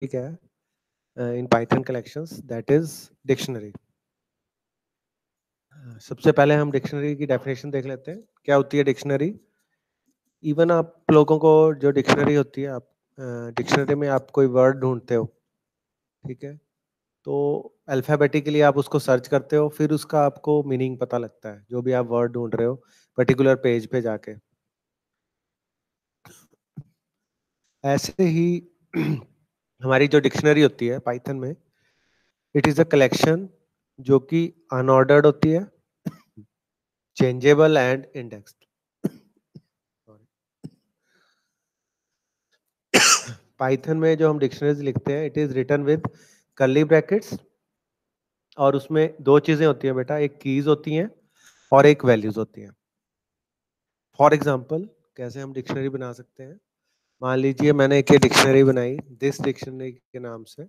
क्या है in Python collections, that is dictionary. सबसे पहले हम डिक्शनरी की डेफिनेशन देख लेते हैं, क्या होती है डिक्शनरी। इवन आप लोगों को जो डिक्शनरी होती है, आप डिक्शनरी में आप कोई वर्ड ढूंढते हो, ठीक है, तो अल्फाबेटिकली आप उसको सर्च करते हो, फिर उसका आपको मीनिंग पता लगता है जो भी आप वर्ड ढूंढ रहे हो पर्टिकुलर पेज पे जाके। ऐसे ही हमारी जो डिक्शनरी होती है पाइथन में, इट इज अ कलेक्शन जो कि अनऑर्डर्ड होती है, चेंजेबल एंड इंडेक्स्ड। पाइथन में जो हम डिक्शनरीज लिखते हैं, it is written with curly brackets, और उसमें दो चीजें होती हैं बेटा, एक कीज होती हैं और एक वैल्यूज होती हैं। फॉर एग्जाम्पल कैसे हम डिक्शनरी बना सकते हैं, मान लीजिए मैंने एक डिक्शनरी बनाई दिस डिक्शनरी के नाम से,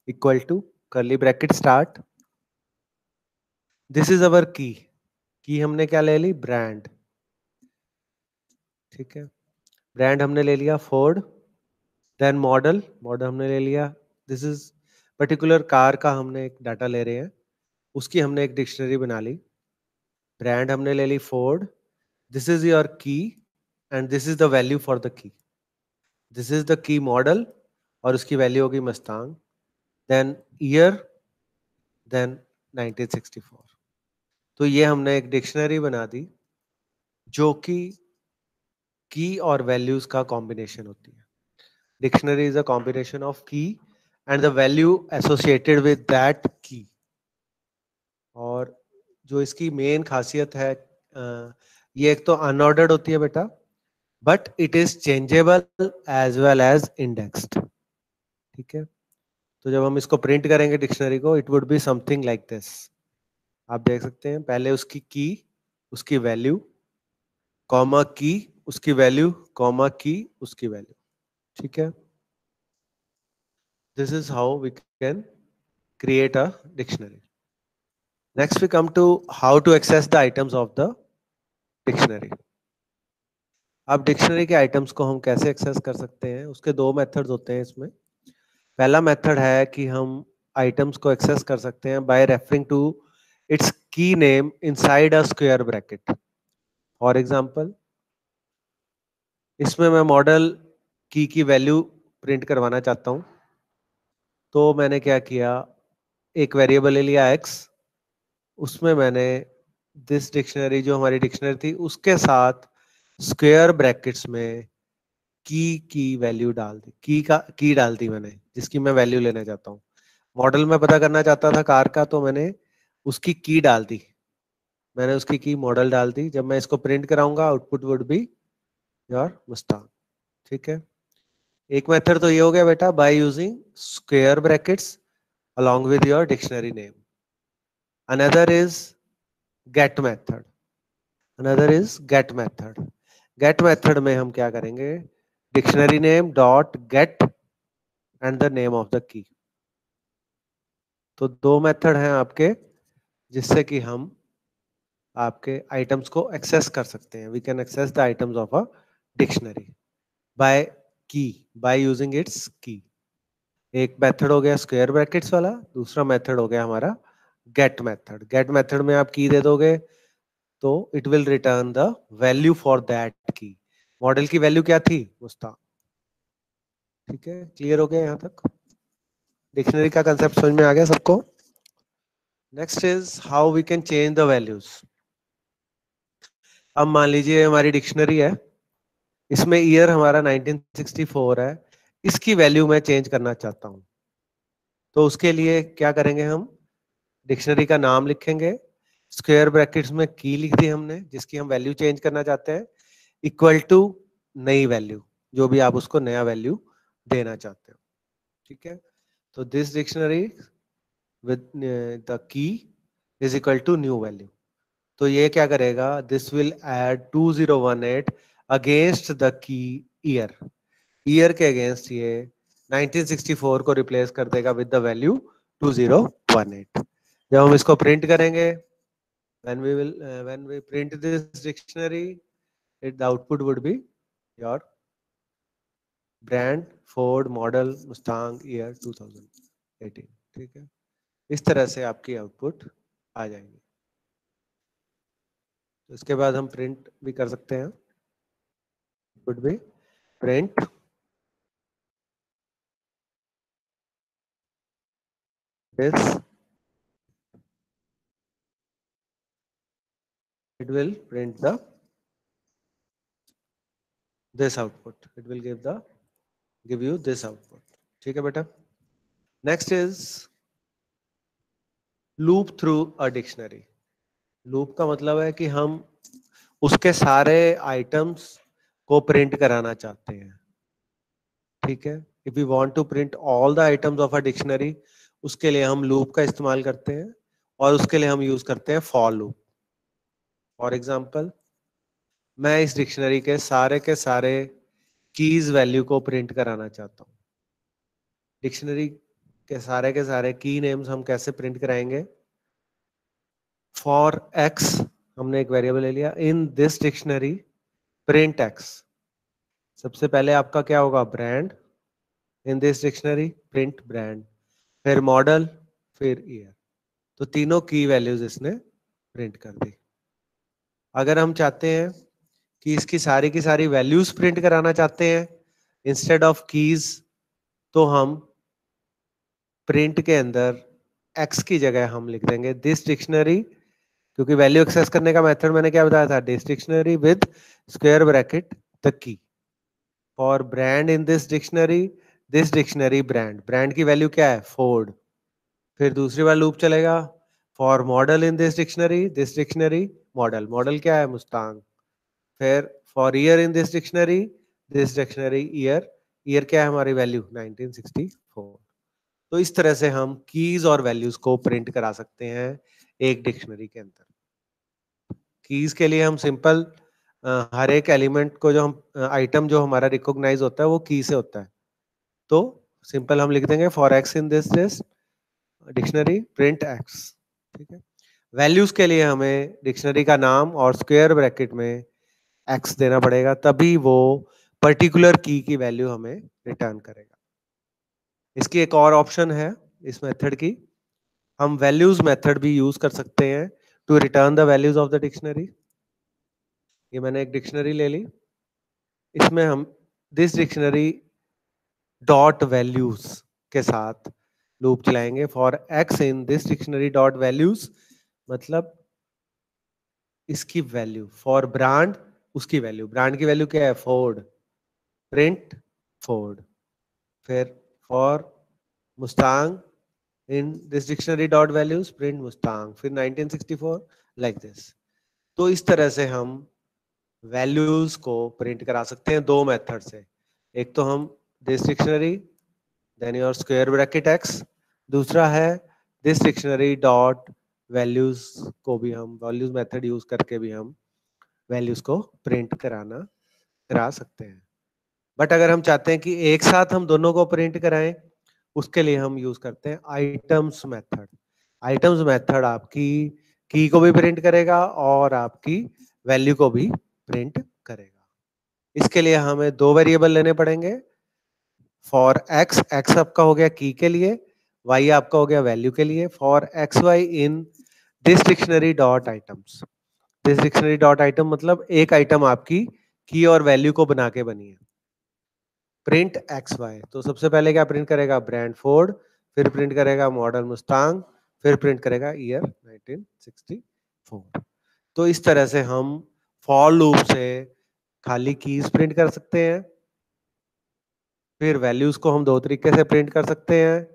equal to curly bracket start, this is our की हमने क्या ले ली, ब्रांड, ठीक है, ब्रांड हमने ले लिया फोर्ड। देन मॉडल हमने ले लिया, दिस इज पर्टिकुलर कार का हमने एक डाटा ले रहे हैं, उसकी हमने एक डिक्शनरी बना ली। ब्रांड हमने ले ली फोर्ड, दिस इज योर की and this is the value for the key, this is the key model और उसकी वैल्यू होगी मस्तांग, देन ईयर, देन 1964। तो ये हमने एक डिक्शनरी बना दी जो कि की और वैल्यूज का कॉम्बिनेशन होती है। Dictionary is a combination of key and the value associated with that key. और जो इसकी मेन खासियत है, ये एक तो अनऑर्डर्ड होती है बेटा, but it is changeable as well as indexed, ठीक है। तो जब हम इसको प्रिंट करेंगे डिक्शनरी को, it would be something like this. आप देख सकते हैं पहले उसकी की, उसकी वैल्यू, कॉमा की, उसकी वैल्यू, कॉमा की, उसकी वैल्यू, ठीक है। This is how we can create a dictionary. Next we come to how to access the items of the dictionary. अब डिक्शनरी के आइटम्स को हम कैसे एक्सेस कर सकते हैं, उसके दो मेथड्स होते हैं इसमें। पहला मेथड है कि हम आइटम्स को एक्सेस कर सकते हैं बाय रेफरिंग टू इट्स की name inside a square bracket. For example इसमें मैं मॉडल की वैल्यू प्रिंट करवाना चाहता हूं, तो मैंने क्या किया, एक वेरिएबल ले लिया x, उसमें मैंने दिस डिक्शनरी जो हमारी डिक्शनरी थी उसके साथ स्क्वायर ब्रैकेट्स में की वैल्यू डाल दी, की डाल दी मैंने, जिसकी मैं वैल्यू लेना चाहता हूँ। मॉडल में पता करना चाहता था कार का, तो मैंने उसकी की डाल दी, मैंने उसकी की मॉडल डाल दी। जब मैं इसको प्रिंट कराऊंगा, output would be your Mustang, ठीक है। एक मेथड तो ये हो गया बेटा, by using square brackets along with your dictionary name. Another is get method. Another is get method. Get method में हम क्या करेंगे, dictionary name dot get and the name of the key. तो दो मेथड हैं आपके जिससे कि हम आपके आइटम्स को एक्सेस कर सकते हैं। We can access the items of a dictionary by key, by using its key. एक मेथड हो गया स्क्वायर ब्रैकेट्स वाला, दूसरा मेथड हो गया हमारा गेट मेथड। गेट मेथड में आप की दे दोगे तो it will return the value for that की। मॉडल की वैल्यू क्या थी, मुस्ताक, ठीक है। क्लियर हो गया यहाँ तक, डिक्शनरी का कंसेप्ट समझ में आ गया सबको। Next is how we can change the values. अब मान लीजिए हमारी डिक्शनरी है, इसमें ईयर हमारा 1964 है, इसकी वैल्यू मैं चेंज करना चाहता हूं, तो उसके लिए क्या करेंगे, हम डिक्शनरी का नाम लिखेंगे, स्क्वायर ब्रैकेट्स में की लिख दी हमने जिसकी हम वैल्यू चेंज करना चाहते हैं, इक्वल टू नई वैल्यू, जो भी आप उसको नया वैल्यू देना चाहते हो, ठीक है। तो this dictionary with the key is equal to new value. तो ये क्या करेगा, this will add 2018 against the key year, year के अगेंस्ट ये 1964 को रिप्लेस कर देगा विद द वैल्यू 2018। जब हम इसको प्रिंट करेंगे, when we print this dictionary, the output would be your brand, Ford, model, Mustang, year 2018। ठीक है, इस तरह से आपकी आउटपुट आ जाएंगी। तो इसके बाद हम प्रिंट भी कर सकते हैं, would be print this, it will print the this output, it will give you this output। ठीक है बेटा। Next is loop through a dictionary. Loop का मतलब है कि हम उसके सारे आइटम्स को प्रिंट कराना चाहते हैं। ठीक है, if you want to print all the items of a dictionary, उसके लिए हम लूप का इस्तेमाल करते हैं और उसके लिए हम यूज करते हैं फॉर लूप। फॉर एग्जांपल, मैं इस डिक्शनरी के सारे कीज वैल्यू को प्रिंट कराना चाहता हूँ। डिक्शनरी के सारे की नेम्स हम कैसे प्रिंट कराएंगे? फॉर एक्स हमने एक वेरिएबल ले लिया, इन दिस डिक्शनरी प्रिंट एक्स। सबसे पहले आपका क्या होगा? Brand. In this dictionary print brand, फिर मॉडल, फिर ईयर। तो तीनों की वैल्यूज इसने प्रिंट कर दी। अगर हम चाहते हैं कि इसकी सारी की सारी वैल्यूज प्रिंट कराना चाहते हैं इंस्टेड ऑफ कीज, तो हम प्रिंट के अंदर एक्स की जगह हम लिख देंगे दिस डिक्शनरी, क्योंकि वैल्यू एक्सेस करने का मेथड मैंने क्या बताया था? This dictionary with square bracket the key. For brand in this dictionary brand, brand की वैल्यू क्या है? फोर्ड। फिर दूसरी बार लूप चलेगा, for model in this dictionary model, model क्या है? मुस्तांग। फिर for year in this dictionary year, year क्या है हमारी वैल्यू? 1964। तो इस तरह से हम कीज और वैल्यूज को प्रिंट करा सकते हैं एक डिक्शनरी के अंदर। कीज के लिए हम सिंपल हर एक एलिमेंट को जो हम आइटम जो हमारा रिकॉग्नाइज होता है वो की से होता है, तो सिंपल हम लिख देंगे for X in this dictionary print x. ठीक है, वैल्यूज के लिए हमें डिक्शनरी का नाम और स्क्वायर ब्रैकेट में एक्स देना पड़ेगा, तभी वो पर्टिकुलर की वैल्यू हमें रिटर्न करेगा। इसकी एक और ऑप्शन है इस मेथड की, हम वैल्यूज मेथड भी यूज कर सकते हैं to return the values of the dictionary. ये मैंने एक डिक्शनरी ले ली, इसमें हम दिस डिक्शनरी डॉट वैल्यूज के साथ लूप चलाएंगे। For X in this dictionary dot values, मतलब इसकी वैल्यू। फॉर ब्रांड, उसकी वैल्यू, ब्रांड की वैल्यू क्या है? Ford, print Ford. फिर for Mustang in this dictionary dot values print Mustang, फिर 1964, लाइक दिस। तो इस तरह से हम वैल्यूज को प्रिंट करा सकते हैं दो मेथड से। एक तो हम this dictionary then your square bracket x, दूसरा है दिस डिक्शनरी डॉट वैल्यूज को भी हम वैल्यूज मेथड यूज करके भी हम वैल्यूज को प्रिंट करा सकते हैं। बट अगर हम चाहते हैं कि एक साथ हम दोनों को प्रिंट कराएं, उसके लिए हम यूज करते हैं आइटम्स मेथड। आइटम्स मेथड आपकी की को भी प्रिंट करेगा और आपकी वैल्यू को भी प्रिंट करेगा। इसके लिए हमें दो वेरिएबल लेने पड़ेंगे। फॉर एक्स, एक्स आपका हो गया की के लिए, वाई आपका हो गया वैल्यू के लिए। For x y in this dictionary dot items, this dictionary dot item मतलब एक आइटम आपकी की और वैल्यू को बना के बनी है। प्रिंट एक्स वाई, तो सबसे पहले क्या प्रिंट करेगा? ब्रांड फोर्ड, फिर प्रिंट करेगा मॉडल मुस्तांग, फिर प्रिंट करेगा ईयर 1964। तो इस तरह से हम फॉर लूप से खाली कीज प्रिंट कर सकते हैं, फिर वैल्यूज को हम दो तरीके से प्रिंट कर सकते हैं,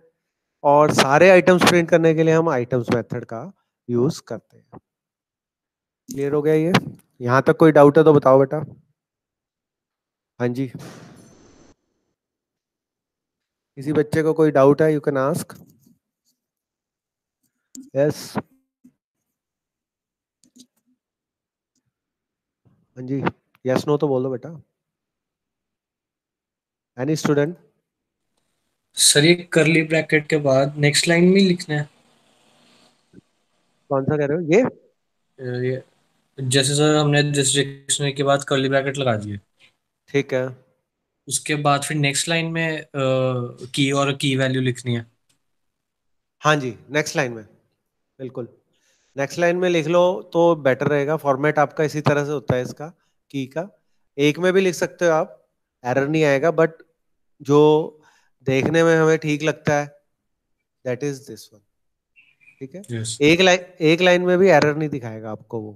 और सारे आइटम्स प्रिंट करने के लिए हम आइटम्स मेथड का यूज करते हैं। क्लियर हो गया ये? यहां तक कोई डाउट है तो बताओ बेटा। हाँ जी, किसी बच्चे को कोई डाउट है? You can ask. यस, हाँ जी, यस नो तो बोलो बेटा। Any student? सर ये करली ब्रैकेट के बाद नेक्स्ट लाइन में ही लिखना है? कौन सा कह रहे हो ये? ये जैसे सर हमने दिस डिक्शनरी के बाद करली ब्रैकेट लगा दिए, ठीक है, उसके बाद फिर नेक्स्ट लाइन में की और की वैल्यू लिखनी है। हाँ जी, नेक्स्ट लाइन में बिल्कुल, नेक्स्ट लाइन में लिख लो तो बेटर रहेगा। फॉर्मेट आपका इसी तरह से होता है इसका, की का। एक में भी लिख सकते हो आप, एरर नहीं आएगा, बट जो देखने में हमें ठीक लगता है दैट इज दिस वन। ठीक है, यस। एक लाइन में भी एरर नहीं दिखाएगा आपको वो,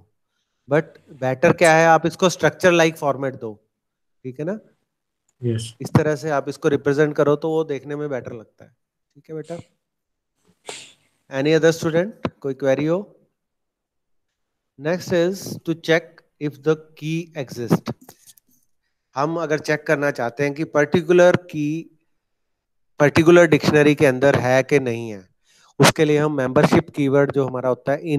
बट बेटर क्या है, आप इसको स्ट्रक्चर लाइक फॉर्मेट दो। ठीक है ना, यस। इस तरह से आप इसको रिप्रेजेंट करो तो वो देखने में बेटर लगता है। ठीक है बेटा, एनी अदर स्टूडेंट, कोई क्वेरी हो? Next is to check if the key exist. हम अगर चेक करना चाहते हैं कि पर्टिकुलर की पर्टिकुलर डिक्शनरी के अंदर है कि नहीं है, उसके लिए हम मेंबरशिप कीवर्ड जो हमारा होता है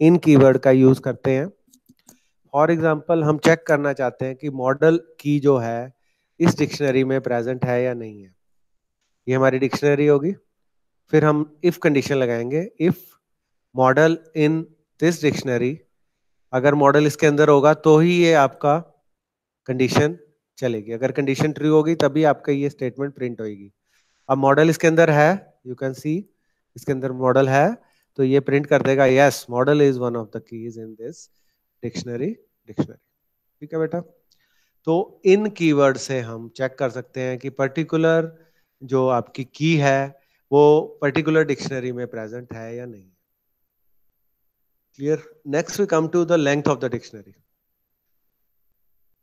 इन कीवर्ड का यूज करते हैं। फॉर एग्जांपल, हम चेक करना चाहते हैं कि मॉडल की जो है इस डिक्शनरी में प्रेजेंट है या नहीं है। ये हमारी डिक्शनरी होगी, फिर हम इफ कंडीशन लगाएंगे, if model in this dictionary, अगर मॉडल इसके अंदर होगा तो ही ये आपका कंडीशन चलेगी। अगर कंडीशन ट्रू होगी तभी आपका ये स्टेटमेंट प्रिंट होगी। अब मॉडल इसके अंदर है, यू कैन सी इसके अंदर मॉडल है, तो ये प्रिंट कर देगा yes model is one of the keys in this dictionary. ठीक है बेटा, तो इन कीवर्ड से हम चेक कर सकते हैं कि पर्टिकुलर जो आपकी की है वो पर्टिकुलर डिक्शनरी में प्रेजेंट है या नहीं। Clear? Next we come to the length of the dictionary.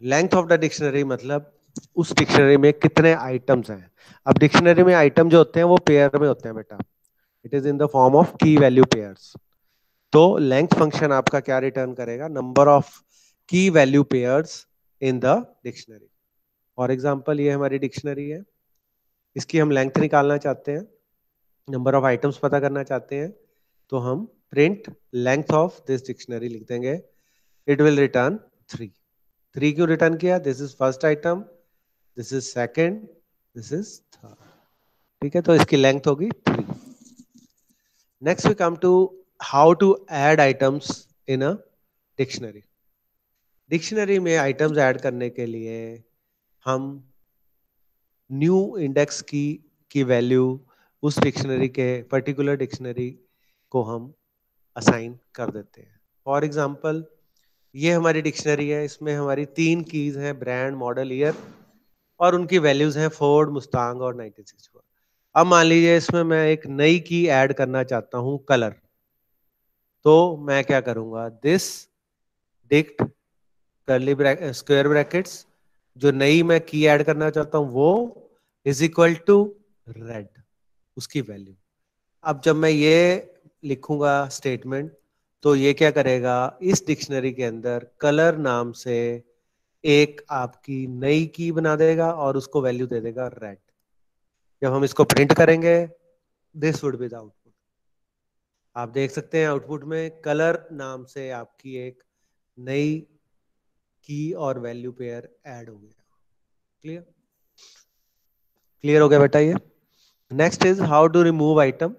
Length of the dictionary मतलब उस डिक्शनरी में कितने आइटम्स हैं। अब डिक्शनरी में आइटम जो होते हैं वो पेयर में होते हैं बेटा, it is in the form of की वैल्यू पेयर्स। तो लेंथ फंक्शन आपका क्या रिटर्न करेगा? नंबर ऑफ की value pairs in the dictionary. For example, ये हमारी डिक्शनरी है, इसकी हम लेंथ निकालना चाहते हैं, नंबर ऑफ आइटम्स पता करना चाहते हैं, तो हम print length of this dictionary लिख देंगे। It will return 3। 3 क्यों रिटर्न किया? This is first item, this is second, this is third. ठीक है, तो इसकी लेंथ होगी 3। Next we come to how to add items in a dictionary. Dictionary में आइटम्स ऐड करने के लिए हम न्यू इंडेक्स की वैल्यू उस डिक्शनरी के पर्टिकुलर डिक्शनरी को हम असाइन कर देते हैं। फॉर एग्जांपल, ये हमारी डिक्शनरी है, इसमें हमारी 3 कीज हैं, ब्रांड, मॉडल, ईयर, और उनकी वैल्यूज हैं फोर्ड, मुस्तांग और 1964। अब मान लीजिए इसमें मैं एक नई की ऐड करना चाहता हूं, कलर। तो मैं क्या करूंगा? This dict curly square brackets, जो नई मैं की ऐड करना चाहता हूं वो इज इक्वल टू रेड, उसकी वैल्यू। अब जब मैं ये लिखूंगा स्टेटमेंट, तो ये क्या करेगा? इस डिक्शनरी के अंदर कलर नाम से एक आपकी नई की बना देगा और उसको वैल्यू दे देगा रेड। जब हम इसको प्रिंट करेंगे, this would be the output. आप देख सकते हैं आउटपुट में कलर नाम से आपकी एक नई की और वैल्यू पेयर ऐड हो गया। क्लियर? क्लियर हो गया बेटा ये? Next is how to remove item.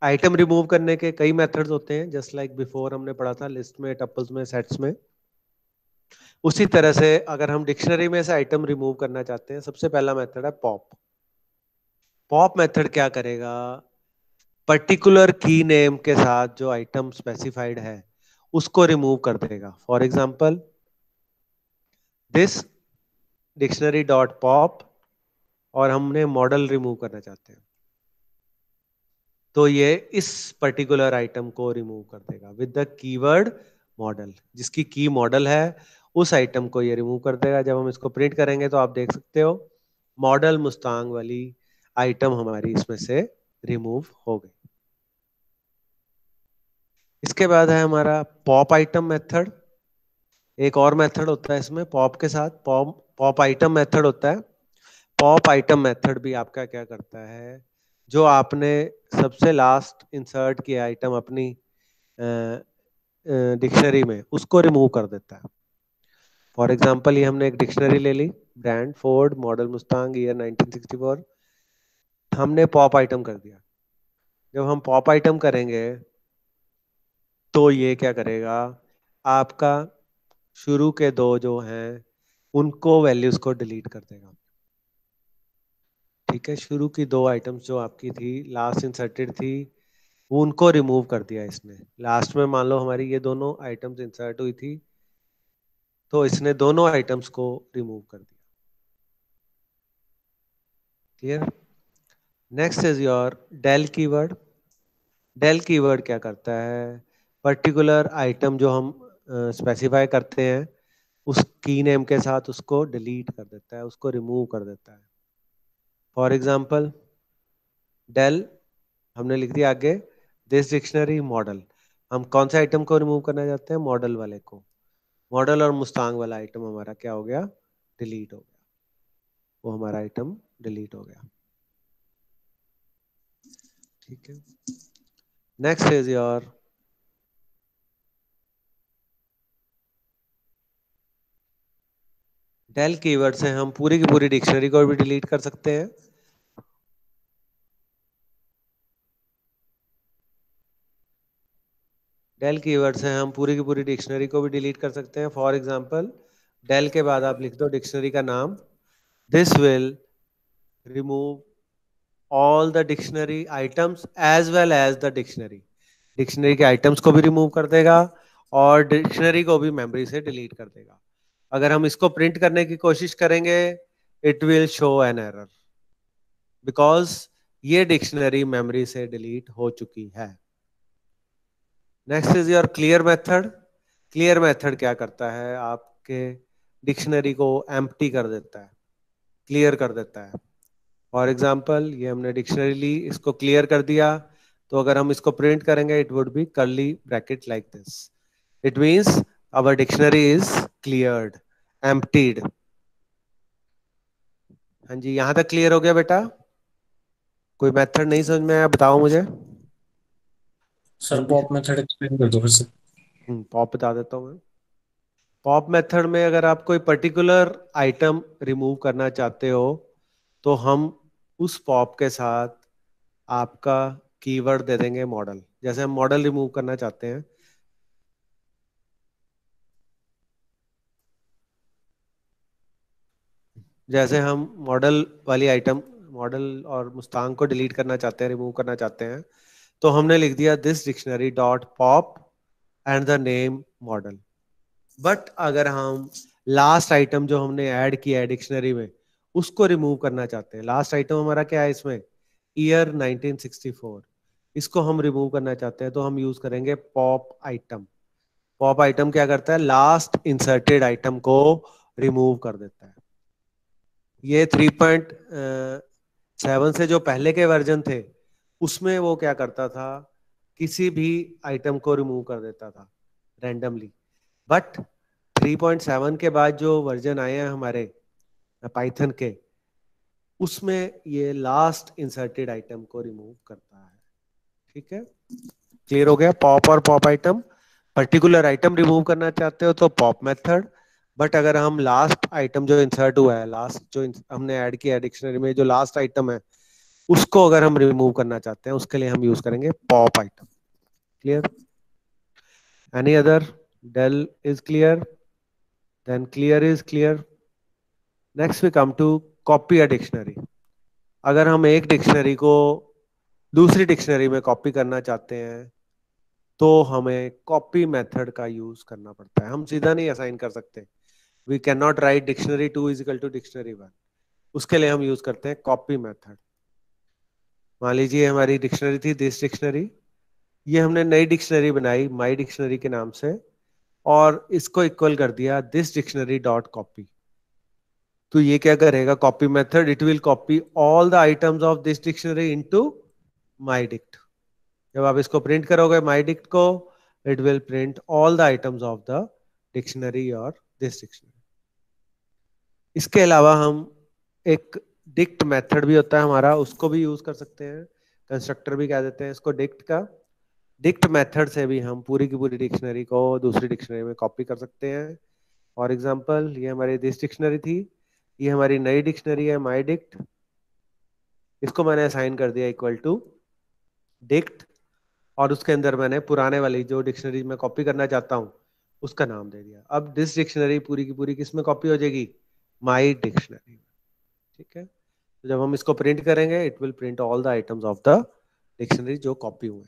Item remove करने के कई मेथड्स होते हैं, जस्ट लाइक बिफोर हमने पढ़ा था, लिस्ट में, टपल्स में, सेट्स में। उसी तरह से अगर हम डिक्शनरी में से आइटम रिमूव करना चाहते हैं, सबसे पहला मेथड है पॉप। पॉप मेथड क्या करेगा? पर्टिकुलर की नेम के साथ जो आइटम स्पेसिफाइड है उसको रिमूव कर देगा। For example, this dictionary dot pop, और हमने मॉडल रिमूव करना चाहते हैं, तो ये इस पर्टिकुलर आइटम को रिमूव कर देगा विद द कीवर्ड मॉडल। जिसकी की मॉडल है उस आइटम को ये रिमूव कर देगा। जब हम इसको प्रिंट करेंगे तो आप देख सकते हो मॉडल मुस्तांग वाली आइटम हमारी इसमें से रिमूव हो गई। इसके बाद है हमारा पॉप आइटम मेथड। एक और मेथड होता है इसमें पॉप के साथ, पॉप आइटम मेथड होता है। पॉप आइटम मेथड भी आपका क्या करता है? जो आपने सबसे लास्ट इंसर्ट किया आइटम अपनी डिक्शनरी में, उसको रिमूव कर देता है। फॉर एग्जांपल, ये हमने एक डिक्शनरी ले ली, brand Ford, model Mustang, year 1964, हमने पॉप आइटम कर दिया। जब हम पॉप आइटम करेंगे तो ये क्या करेगा? आपका शुरू के दो जो हैं उनको वैल्यूज को डिलीट कर देगा। ठीक है, शुरू की दो आइटम्स जो आपकी थी, लास्ट इंसर्टेड थी, वो उनको रिमूव कर दिया इसने। लास्ट में मान लो हमारी ये दोनों आइटम्स इंसर्ट हुई थी, तो इसने दोनों आइटम्स को रिमूव कर दिया। Clear? Next is your del keyword. Del keyword क्या करता है? पर्टिकुलर आइटम जो हम स्पेसिफाई करते हैं उस की नेम के साथ उसको डिलीट कर देता है, उसको रिमूव कर देता है। फॉर एग्जाम्पल डेल हमने लिख दिया आगे दिस डिक्शनरी मॉडल। हम कौन से आइटम को रिमूव करना चाहते हैं? मॉडल वाले को। मॉडल और मुस्तांग वाला आइटम हमारा क्या हो गया? डिलीट हो गया। वो हमारा आइटम डिलीट हो गया। ठीक है, next is your del keyword से हम पूरी की पूरी डिक्शनरी को भी डिलीट कर सकते हैं। डेल कीवर्ड से हम पूरी की पूरी डिक्शनरी को भी डिलीट कर सकते हैं। फॉर एग्जांपल डेल के बाद आप लिख दो डिक्शनरी का नाम, this will remove all the dictionary items as well as the dictionary. Dictionary के आइटम्स को भी रिमूव कर देगा और डिक्शनरी को भी मेमोरी से डिलीट कर देगा। अगर हम इसको प्रिंट करने की कोशिश करेंगे, it will show an error because ये डिक्शनरी मेमोरी से डिलीट हो चुकी है। Next is your clear method. Clear method क्या करता है? आपके डिक्शनरी को एम्प्टी कर देता है, क्लियर कर देता है। फॉर एग्जाम्पल ये हमने डिक्शनरी ली, इसको क्लियर कर दिया, तो अगर हम इसको प्रिंट करेंगे it would be curly bracket like this. It means our dictionary is cleared, emptied. हाँ जी, यहां तक क्लियर हो गया बेटा? कोई मेथड नहीं समझ में आया बताओ मुझे। हाँ सर जी, पॉप मेथड एक्सप्लेन कर दो फिर से। पॉप बता देता हूँ मैं। पॉप मेथड में अगर आप कोई पर्टिकुलर आइटम रिमूव करना चाहते हो तो हम उस पॉप के साथ आपका कीवर्ड दे देंगे मॉडल। जैसे हम मॉडल रिमूव करना चाहते हैं, जैसे हम मॉडल वाली आइटम, मॉडल और मुस्तांग को डिलीट करना चाहते हैं, रिमूव करना चाहते हैं, तो हमने लिख दिया this dictionary dot pop and the name model. But अगर हम लास्ट आइटम जो हमने ऐड किया है डिक्शनरी में उसको रिमूव करना चाहते हैं, लास्ट आइटम हमारा क्या है इसमें? ईयर 1964। इसको हम रिमूव करना चाहते हैं तो हम यूज करेंगे पॉप आइटम। पॉप आइटम क्या करता है? लास्ट इंसर्टेड आइटम को रिमूव कर देता है। ये 3.7 से जो पहले के वर्जन थे उसमें वो क्या करता था? किसी भी आइटम को रिमूव कर देता था रैंडमली। बट 3.7 के बाद जो वर्जन आए हैं हमारे पाइथन के, उसमें ये लास्ट इंसर्टेड आइटम को रिमूव करता है। ठीक है, क्लियर हो गया? पॉप और pop item. Particular item remove करना चाहते हो तो पॉप मेथड। बट अगर हम लास्ट आइटम जो इंसर्ट हुआ है, लास्ट जो हमने ऐड किया है डिक्शनरी में, जो लास्ट आइटम है उसको अगर हम रिमूव करना चाहते हैं उसके लिए हम यूज करेंगे pop item. Clear? Any other? Del is clear, then clear is clear. Next we come to copy a dictionary. अगर हम एक डिक्शनरी को दूसरी डिक्शनरी में कॉपी करना चाहते हैं तो हमें कॉपी मेथड का यूज करना पड़ता है। हम सीधा नहीं असाइन कर सकते। We can not write dictionary 2 is equal to dictionary 1। उसके लिए हम यूज करते हैं कॉपी मेथड। मान लीजिए हमारी डिक्शनरी थी दिस डिक्शनरी, ये हमने नई डिक्शनरी बनाई माई डिक्शनरी के नाम से और इसको इक्वल कर दिया दिस डिक्शनरी डॉट कॉपी। तो ये क्या करेगा? Copy method, it will copy all the items of this dictionary into my dict. जब आप इसको प्रिंट करोगे माई डिक्ट को, it will print all the items of the dictionary और दिस डिक्शनरी। इसके अलावा हम एक डिक्ट मेथड भी होता है हमारा, उसको भी यूज कर सकते हैं। कंस्ट्रक्टर भी कह देते हैं इसको डिक्ट का। डिक्ट मेथड से भी हम पूरी की पूरी डिक्शनरी को दूसरी डिक्शनरी में कॉपी कर सकते हैं। फॉर एग्जाम्पल ये हमारी दिस डिक्शनरी थी, ये हमारी नई डिक्शनरी है माई डिक्ट, इसको मैंने असाइन कर दिया इक्वल टू डिक्ट और उसके अंदर मैंने पुराने वाली जो डिक्शनरी में कॉपी करना चाहता हूँ उसका नाम दे दिया। अब दिस डिक्शनरी पूरी की पूरी किस में कॉपी हो जाएगी? My dictionary. ठीक है, तो जब हम इसको प्रिंट करेंगे it will print all the items of the dictionary जो कॉपी हुए।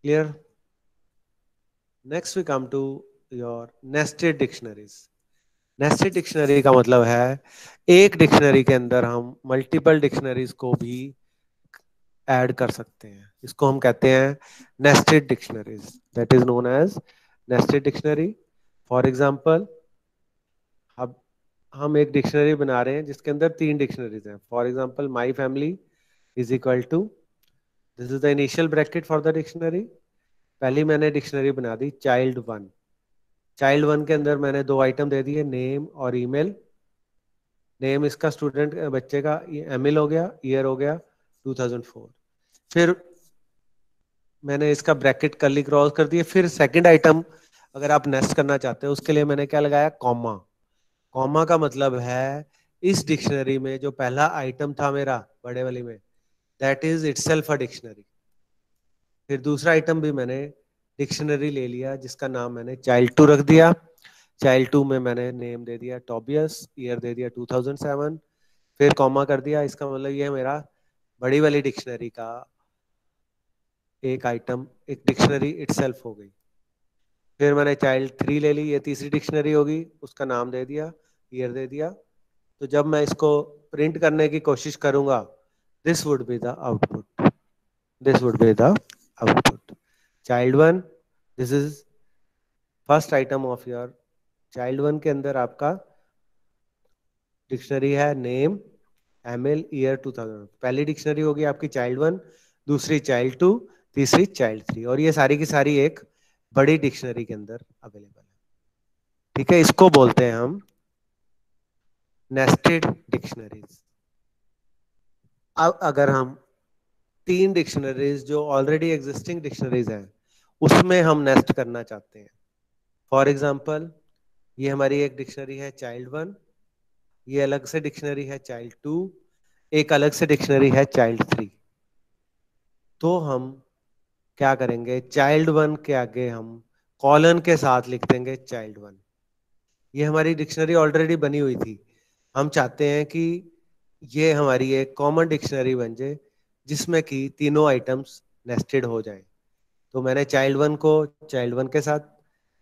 Clear? Next we come to your nested dictionaries. Nested dictionary का मतलब है एक डिक्शनरी के अंदर हम मल्टीपल डिक्शनरीज को भी ऐड कर सकते हैं। इसको हम कहते हैं nested dictionaries, that is known as nested dictionary. For example, अब हम एक डिक्शनरी बना रहे हैं जिसके अंदर 3 डिक्शनरीज हैं। For example, my family is equal to, this is the initial bracket for the dictionary. पहली मैंने डिक्शनरी बना दी चाइल्ड 1। चाइल्ड 1 के अंदर मैंने 2 आइटम दे दिए, नेम और ईमेल। नेम इसका स्टूडेंट बच्चे का एमिल हो गया, ईयर हो गया 2004। फिर मैंने इसका ब्रैकेट कर्ली क्रॉस कर दिए। फिर सेकंड आइटम अगर आप नेस्ट करना चाहते हो उसके लिए मैंने क्या लगाया, कॉमा। कॉमा का मतलब है इस डिक्शनरी में जो पहला आइटम था मेरा बड़े वाली में, that is itself a dictionary. फिर दूसरा आइटम भी मैंने डिक्शनरी ले लिया जिसका नाम मैंने चाइल्ड 2 रख दिया। चाइल्ड 2 में मैंने नेम दे दिया टोबियस, ईयर दे दिया 2007, फिर कॉमा कर दिया। इसका मतलब ये मेरा बड़ी वाली डिक्शनरी का एक आइटम, एक डिक्शनरी इटसेल्फ हो गई। फिर मैंने चाइल्ड 3 ले ली, ये तीसरी डिक्शनरी होगी, उसका नाम दे दिया, ईयर दे दिया। तो जब मैं इसको प्रिंट करने की कोशिश करूंगा, this would be the output, this would be the output. Child 1, this is first item of your child 1 के अंदर आपका डिक्शनरी है नेम, एमएल, ईयर 2000। पहली डिक्शनरी होगी आपकी चाइल्ड 1, दूसरी चाइल्ड 2, तीसरी चाइल्ड 3, और ये सारी की सारी एक बड़ी डिक्शनरी के अंदर अवेलेबल है। ठीक है, इसको बोलते हैं हम नेस्टेड डिक्शनरीज। अब अगर हम 3 डिक्शनरीज जो ऑलरेडी एग्जिस्टिंग डिक्शनरीज हैं उसमें हम नेस्ट करना चाहते हैं, फॉर एग्जाम्पल ये हमारी एक डिक्शनरी है चाइल्ड 1, ये अलग से डिक्शनरी है चाइल्ड 2, एक अलग से डिक्शनरी है चाइल्ड 3। तो हम क्या करेंगे, चाइल्ड 1 के आगे हम कॉलन के साथ लिख देंगे चाइल्ड 1। ये हमारी डिक्शनरी ऑलरेडी बनी हुई थी, हम चाहते हैं कि ये हमारी एक कॉमन डिक्शनरी बन जाए जिसमें कि तीनों आइटम्स नेस्टेड हो जाएं। तो मैंने चाइल्ड 1 को चाइल्ड 1 के साथ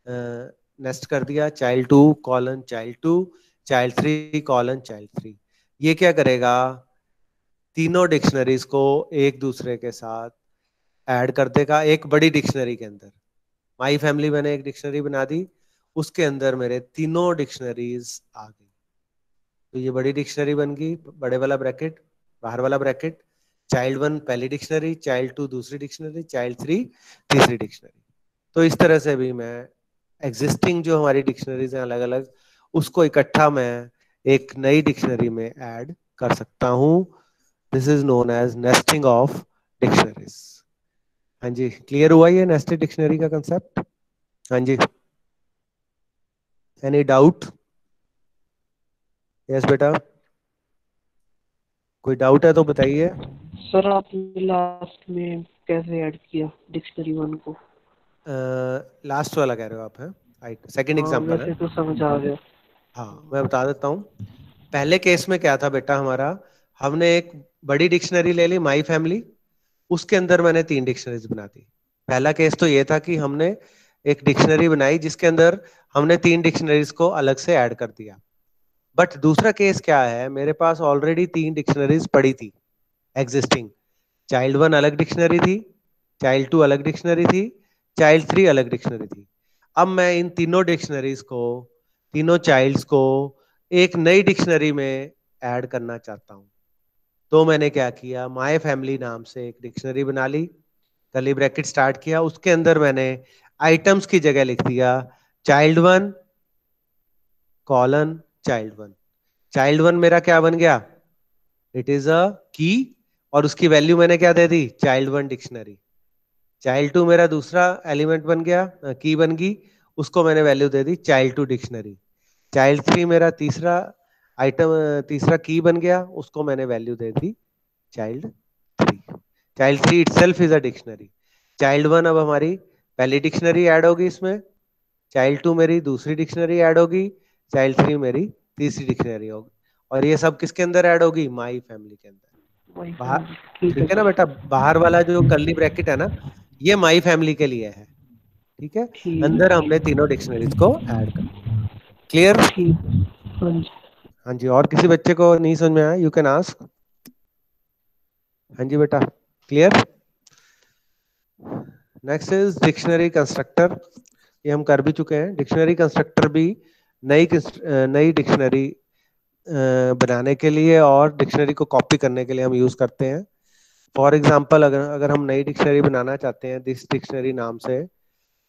नेस्ट कर दिया, child 2 colon child 2, child 3 colon child 3। ये क्या करेगा, तीनों डिक्शनरीज को एक दूसरे के साथ ऐड कर देगा एक बड़ी डिक्शनरी के अंदर। माई फैमिली मैंने एक डिक्शनरी बना दी, उसके अंदर मेरे तीनों डिक्शनरीज आ गई। तो ये बड़ी डिक्शनरी बन गई, बड़े वाला ब्रैकेट, बाहर वाला ब्रैकेट, चाइल्ड 1 पहली डिक्शनरी, चाइल्ड 2 दूसरी डिक्शनरी, चाइल्ड 3 तीसरी डिक्शनरी। तो इस तरह से भी मैं एग्जिस्टिंग जो हमारी डिक्शनरीज हैं अलग अलग, उसको इकट्ठा मैं एक नई डिक्शनरी में ऐड कर सकता हूँ। This is known as nesting of dictionaries. हाँ जी, क्लियर हुआ ये नेस्टेड डिक्शनरी का कंसेप्ट? हाँ जी, एनी डाउट? यस बेटा, कोई डाउट है तो बताइए। सर आपने लास्ट में कैसे ऐड किया डिक्शनरी 1 को? लास्ट वाला कह रहे हो आप? है सेकंड हाँ एग्जांपल है। वैसे तो समझ आ गया। हाँ, मैं बता देता हूँ। पहले केस में क्या था बेटा हमारा, हमने एक बड़ी डिक्शनरी ले ली माई फैमिली, उसके अंदर मैंने 3 डिक्शनरीज बना दी। पहला केस तो ये था कि हमने एक डिक्शनरी बनाई जिसके अंदर हमने 3 डिक्शनरीज को अलग से ऐड कर दिया। बट दूसरा केस क्या है, मेरे पास ऑलरेडी 3 डिक्शनरीज पड़ी थी एग्जिस्टिंग। चाइल्ड 1 अलग डिक्शनरी थी, चाइल्ड 2 अलग डिक्शनरी थी, चाइल्ड 3 अलग डिक्शनरी थी। अब मैं इन तीनों डिक्शनरीज को, तीनों चाइल्ड्स को एक नई डिक्शनरी में ऐड करना चाहता हूं। तो मैंने क्या किया, माय फैमिली नाम से एक डिक्शनरी बना ली, कर्ली ब्रैकेट स्टार्ट किया, उसके अंदर मैंने आइटम्स की जगह लिख दिया चाइल्ड 1 कॉलन चाइल्ड 1। चाइल्ड 1 मेरा क्या बन गया, इट इज अ की, और उसकी वैल्यू मैंने क्या दे दी, चाइल्ड 1 डिक्शनरी। चाइल्ड 2 मेरा दूसरा एलिमेंट बन गया, की बन गई, उसको मैंने वैल्यू दे दी चाइल्ड 2 डिक्शनरी। चाइल्ड 3 मेरा तीसरा आइटम, तीसरा की बन गया, उसको मैंने value they the child 3। Child 3 itself is a dictionary. Child 1 अब हमारी पहली डिक्शनरी ऐड होगी इसमें, चाइल्ड 2 मेरी दूसरी डिक्शनरी ऐड होगी, चाइल्ड 3 मेरी तीसरी डिक्शनरी होगी, और ये सब किसके अंदर ऐड होगी, माई फैमिली के अंदर। वही बाहर, ठीक ठीक है ना सर। बेटा, बाहर वाला जो कर्ली ब्रैकेट है ना, ये माई फैमिली के लिए है, ठीक है। ठीक अंदर हमने तीनों डिक्शनरीज को ऐड कर दिया। क्लियर? ठीक। हाँ जी। हाँ जी, और किसी बच्चे को नहीं समझ में आया, यू कैन आस्क। हाँ जी बेटा, clear? Next is dictionary constructor, ये हम कर भी चुके हैं। डिक्शनरी कंस्ट्रक्टर भी नई डिक्शनरी बनाने के लिए और डिक्शनरी को कॉपी करने के लिए हम यूज करते हैं। फॉर एग्जाम्पल, अगर हम नई डिक्शनरी बनाना चाहते हैं दिस डिक्शनरी नाम से,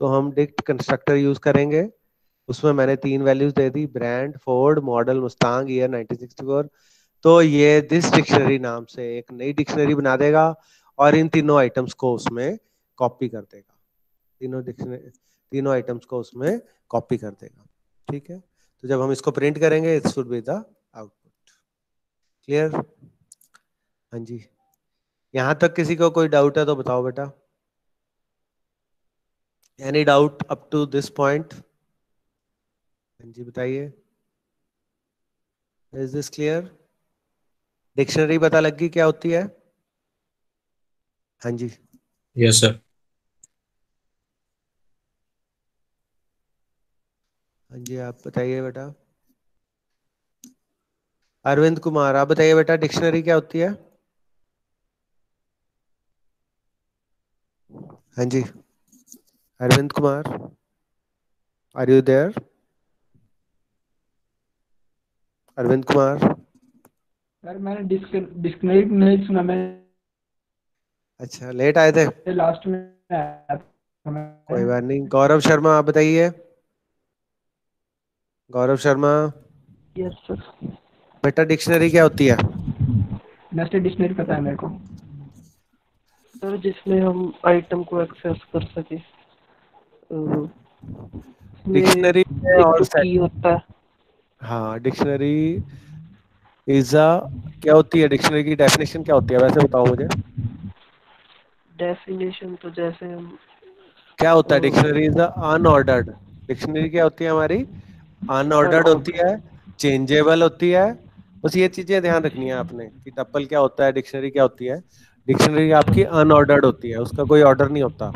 तो हम डिक्ट कंस्ट्रक्टर यूज करेंगे। उसमें मैंने 3 वैल्यूज दे दी, brand, Ford, model, Mustang, year 1964। तो ये दिस डिक्शनरी नाम से एक नई डिक्शनरी बना देगा और इन तीनों आइटम्स को उसमें कॉपी कर देगा, तीनों आइटम्स को उसमें कॉपी कर देगा, ठीक है। तो जब हम इसको प्रिंट करेंगे, it should be the output. Clear? हाँ जी, यहां तक किसी को कोई डाउट है तो बताओ बेटा। Any doubt up to this point? हाँ जी बताइए। Is this clear? डिक्शनरी पता लग गई क्या होती है? हाँ जी। Yes sir. हाँ जी, आप बताइए बेटा। अरविंद कुमार, आप बताइए बेटा, डिक्शनरी क्या होती है? हाँ जी, Arvind Kumar, are you there? Arvind Kumar. Sir मैंने डिस्कनेक्ट नहीं सुना, मैं अच्छा, लेट आए थे, लास्ट में आया था मैं। कोई बात नहीं। गौरव शर्मा, आप बताइए। Gaurav Sharma, yes sir. बेटा डिक्शनरी क्या होती है? नेस्टेड डिक्शनरी पता है मेरे को। सर जिसमें हम आइटम को एक्सेस कर सके, इसमें डिक्शनरी में एक और तो सेट, की होता है। हाँ, डिक्शनरी इज अ, क्या होती है डिक्शनरी की डेफिनेशन क्या होती है वैसे बताओ मुझे। डेफिनेशन तो जैसे हम क्या होता है dictionary? Is a unordered, dictionary क्या होती है हमारी? अनऑर्डर्ड होती अनऑर्डर। है, चेंजेबल होती है। बस ये चीजें ध्यान रखनी है आपने कि टप्पल क्या होता है, डिक्शनरी क्या होती है। डिक्शनरी आपकी अनऑर्डर्ड होती है, उसका कोई ऑर्डर नहीं होता।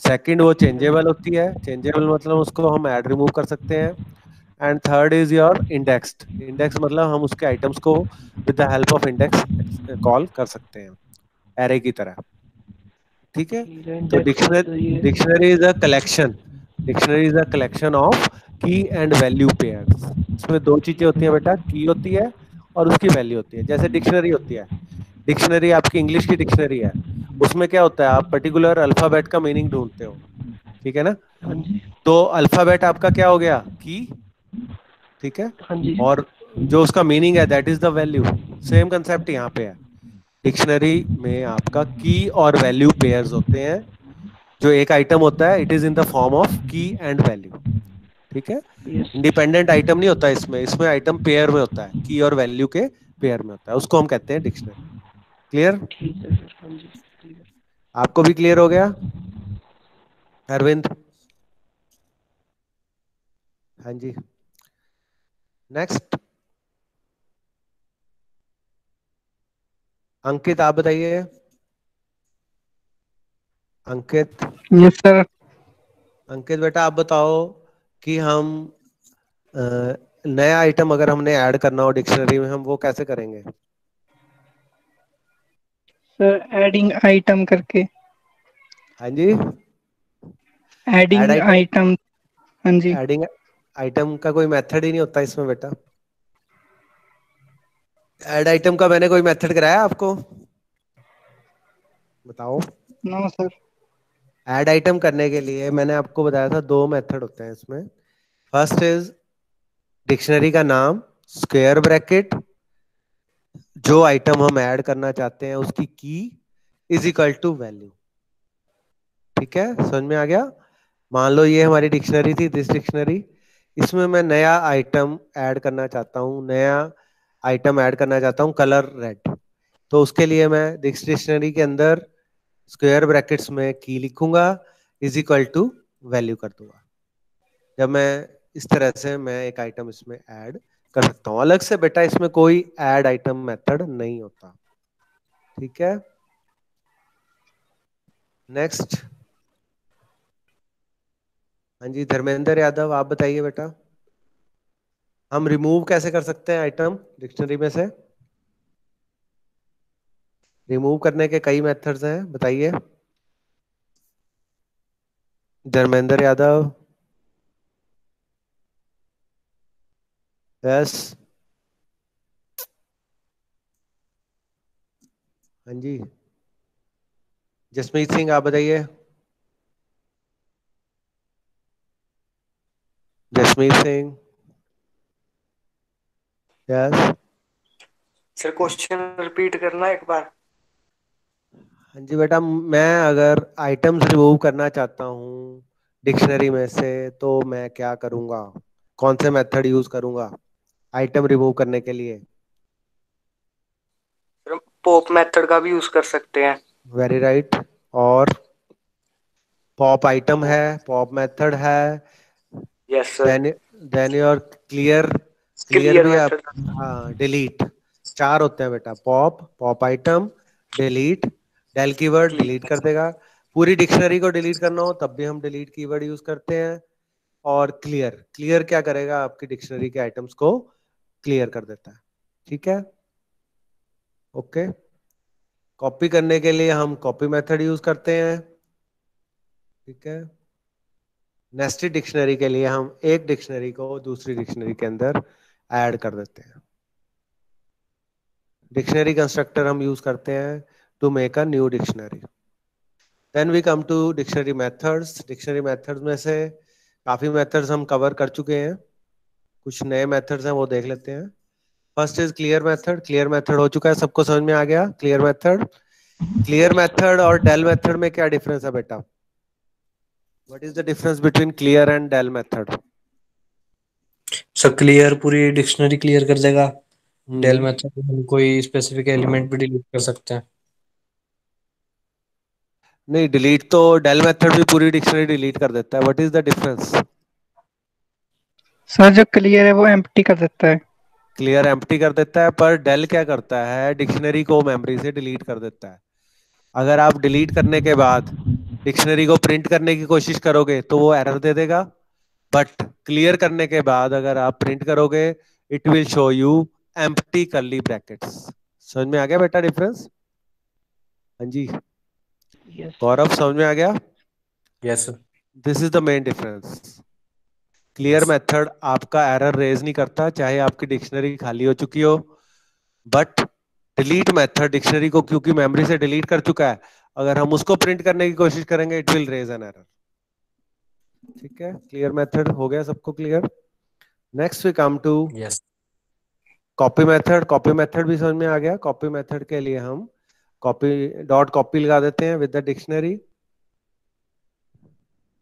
सेकंड, वो चेंजेबल होती है, चेंजेबल मतलब उसको हम ऐड रिमूव कर सकते हैं। And third is your indexed, index मतलब हम उसके आइटम्स को with the help of index call कर सकते हैं, एरे की तरह, ठीक है। ठीक है, तो इंडेक्स मतलब ये। Dictionary is a collection, dictionary is a collection of key and value pairs. इसमें दो चीजें होती हैं बेटा, की होती है और उसकी वैल्यू होती है। जैसे डिक्शनरी होती है, डिक्शनरी आपकी इंग्लिश की डिक्शनरी है, उसमें क्या होता है, आप पर्टिकुलर अल्फाबेट का मीनिंग ढूंढते हो, ठीक है ना। हाँ जी। तो अल्फाबेट आपका क्या हो गया, की, ठीक है, हाँ जी। और जो उसका मीनिंग है that is the value. Same concept यहाँ पे है, डिक्शनरी में आपका की और वैल्यू पेयर्स होते हैं। जो एक आइटम होता है, it is in the form of key and value, ठीक है। यस। इंडिपेंडेंट आइटम नहीं होता इसमें, इसमें आइटम पेयर में होता है, की और वैल्यू के पेयर में होता है, उसको हम कहते हैं डिक्शनरी। क्लियर? ठीक है सर। हाँ जी क्लियर। आपको भी क्लियर हो गया अरविंद? हाँ जी। नेक्स्ट, अंकित, आप बताइए। अंकित, यस सर। अंकित बेटा आप बताओ कि हम नया आइटम अगर हमने ऐड करना हो डिक्शनरी में, हम वो कैसे करेंगे? सर एडिंग आइटम करके। हाँ जी, ऐड एडिंग आइटम, आइटम। हाँ जी। एडिंग आइटम का कोई मेथड ही नहीं होता इसमें बेटा। ऐड आइटम का मैंने कोई मेथड कराया आपको? बताओ। No sir. ऐड आइटम करने के लिए मैंने आपको बताया था दो मेथड होते हैं इसमें। फर्स्ट इज डिक्शनरी का नाम, स्क्वायर ब्रैकेट, जो आइटम हम ऐड करना चाहते हैं उसकी की इज इक्वल टू वैल्यू, ठीक है, समझ में आ गया। मान लो ये हमारी डिक्शनरी थी, दिस डिक्शनरी, इसमें मैं नया आइटम ऐड करना चाहता हूँ, नया आइटम ऐड करना चाहता हूँ कलर रेड। तो उसके लिए मैं दिस डिक्शनरी के अंदर स्क्वायर ब्रैकेट्स में की लिखूंगा, इज इक्वल टू वैल्यू कर दूंगा। जब मैं इस तरह से मैं एक आइटम इसमें ऐड कर सकता हूँ। अलग से बेटा इसमें कोई ऐड आइटम मेथड नहीं होता, ठीक है। नेक्स्ट, हाँ जी धर्मेंद्र यादव, आप बताइए बेटा, हम रिमूव कैसे कर सकते हैं आइटम डिक्शनरी में से? रिमूव करने के कई मेथड्स हैं, बताइए धर्मेंद्र यादव। यस, हाँ जी जसमीत सिंह, आप बताइए। Jasmeet Singh, yes. Sir question repeat करना एक बार। हाँ जी बेटा, मैं अगर आइटम्स रिमूव करना चाहता हूँ डिक्शनरी में से तो मैं क्या करूँगा, कौन से मेथड यूज करूँगा आइटम रिमूव करने के लिए? पॉप मेथड का भी यूज कर सकते हैं। Very right. और पॉप आइटम है, पॉप मेथड है, yes sir. Then your clear, clear clear भी आप, मेथड। हाँ डिलीट, चार होते हैं बेटा, pop, pop item, delete, del keyword delete कर देगा। पूरी डिक्शनरी को डिलीट करना हो तब भी हम डिलीट कीवर्ड यूज करते हैं। और क्लियर, क्लियर क्या करेगा, आपकी डिक्शनरी के आइटम्स को क्लियर कर देता है, ठीक है। ओके, कॉपी करने के लिए हम कॉपी मेथड यूज करते हैं, ठीक है। नेस्टेड डिक्शनरी के लिए हम एक डिक्शनरी को दूसरी डिक्शनरी के अंदर ऐड कर देते हैं। डिक्शनरी कंस्ट्रक्टर हम यूज करते हैं to make a new dictionary. Then we come to dictionary methods. Dictionary methods में से काफी मेथड्स हम कवर कर चुके हैं, कुछ नए मेथड्स हैं वो देख लेते हैं। First is clear method. Clear method हो चुका है, सबको समझ में आ गया क्लियर मेथड? क्लियर मेथड और डेल मेथड में क्या डिफरेंस है बेटा? What is the difference between clear and del method? Sir clear पूरी डिक्शनरी क्लियर कर देगा। डेल मेथड में हम कोई स्पेसिफिक एलिमेंट भी डिलीट कर सकते हैं। नहीं, डिलीट तो डेल मेथड भी पूरी डिक्शनरी डिलीट कर देता है। What is the difference? Sir जो क्लियर है वो एम्प्टी कर देता है। क्लियर एम्प्टी कर देता है, पर डेल क्या करता है, डिक्शनरी को मेमोरी से डिलीट कर देता है। अगर आप डिलीट करने के बाद डिक्शनरी को प्रिंट करने की कोशिश करोगे तो वो एरर दे देगा, बट क्लियर करने के बाद अगर आप प्रिंट करोगे it will show you empty curly brackets. समझ में आ गया बेटा डिफरेंस? हाँ जी यस गौरव, समझ में आ गया? Yes sir. This is the main difference. Clear method आपका एरर रेज नहीं करता चाहे आपकी डिक्शनरी खाली हो चुकी हो, बट डिलीट मेथड डिक्शनरी को क्योंकि मेमोरी से डिलीट कर चुका है, अगर हम उसको प्रिंट करने की कोशिश करेंगे it will raise an error, ठीक है। क्लियर मेथड हो गया सबको clear? Next we come to yes. Copy method. Copy method भी समझ में आ गया। कॉपी मेथड के लिए हम कॉपी डॉट कॉपी लगा देते हैं विद द डिक्शनरी,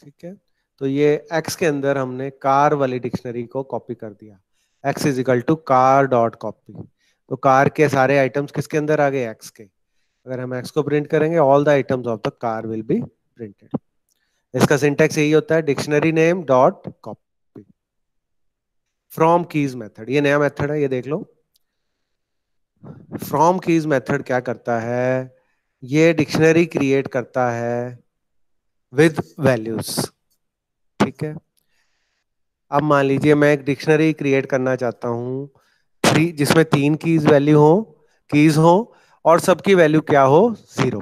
ठीक है। तो ये एक्स के अंदर हमने कार वाली डिक्शनरी को कॉपी कर दिया, x is equal to car dot copy. तो कार के सारे आइटम्स किसके अंदर आ गए, एक्स के। अगर हम एक्स को प्रिंट करेंगे all the items of the car will be printed. इसका सिंटैक्स यही होता है, dictionary name dot copy from keys method. ये नया मेथड है, ये देख लो। फ्रॉम कीज मेथड क्या करता है, ये डिक्शनरी क्रिएट करता है विद वैल्यूज, ठीक है। अब मान लीजिए मैं एक डिक्शनरी क्रिएट करना चाहता हूँ थ्री, जिसमें तीन कीज हो और सबकी वैल्यू क्या हो, जीरो।